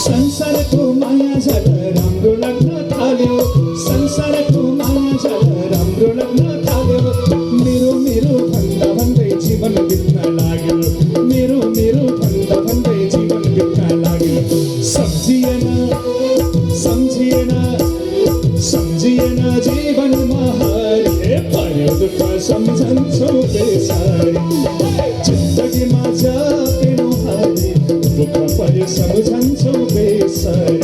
संसारको माया झट राम्रो लाग्न थाल्यो, संसारको माया झट राम्रो लाग्न थाल्यो। मेरो मेरो भन्दा भन्दै जीवन बित्न लाग्यो, मेरो मेरो भन्दा भन्दै जीवन बित्न लाग्यो। सम्झिएन सम्झिएन सम्झिएन जीवनमा हारे, पर्यो दुःख सम्झन्छु बेसारी। जिन्दगीमा जापेनो हारे, दुःख पर्यो सम्झन्छु बेसारी।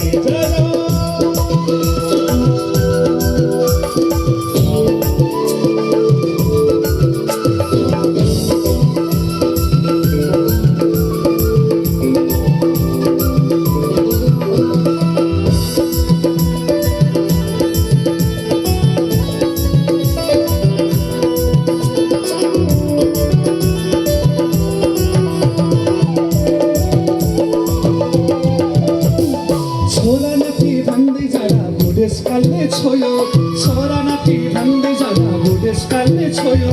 छोरा नाति भन्दै जाँदा बुढेसकालले छोयो, छोरा नाति भन्दै जाँदा बुढेसकालले छोयो।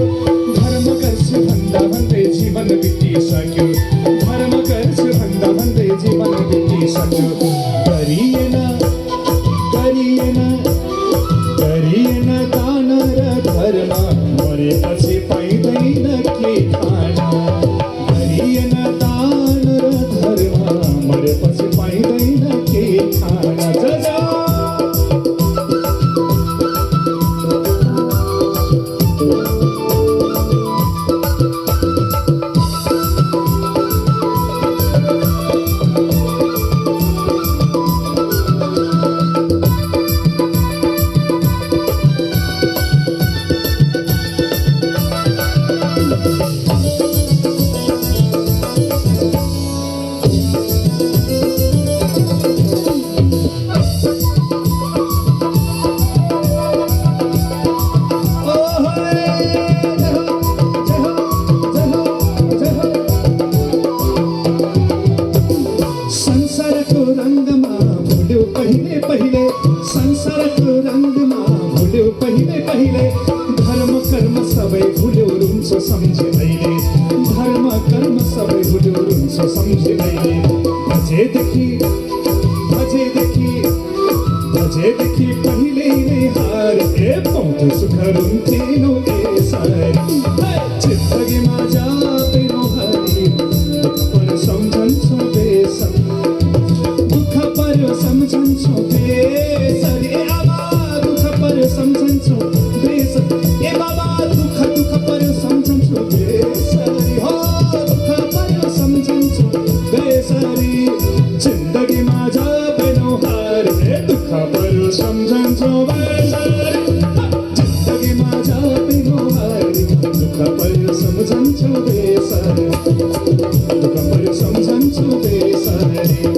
धर्म गर्छु भन्दा भन्दै जीवन बितिसक्यो, धर्म गर्छु भन्दा भन्दै जीवन बितिसक्यो। गरिएन गरिएन गरिएन दान र धर्म, मरेपछि पाइँदैन के खान। गरिएन दान र धर्म, मरेपछि पाइँदैन के खान। संसारको रङ्गमा भुल्यो पहिले पहिले, संसारको रङ्गमा भुल्यो पहिले पहिले। धर्म कर्म सबै भुल्यो रुन्छ सम्झे अहिले, धर्म कर्म सबै भुल्यो रुन्छ सम्झे अहिले। भजेदेखि भजेदेखि भजेदेखि पहिले नै हार, ए पाउँथ्यो सुख रुन्थेनौ यसरी। जिन्दगीमा जापेनो हारी, दुःख पर्यो सम्झन्छु बेसरी। दुःख पर्यो सम्झन्छु बेसरी, ए आमा दुःख पर्यो सम्झन्छु बेसरी। ए बाबा दुःख दुःख पर्यो सम्झन्छु बेसरी, हो दुःख पर्यो सम्झन्छु बेसरी। जिन्दगीमा जापेनो हारे, दुःख पर्यो सम्झन्छु बेसरी। जिन्दगीमा जापेनो हारे, दुःख पर्यो सम्झन्छु बेसरी, दुःख पर्यो सम्झन्छु बेसरी।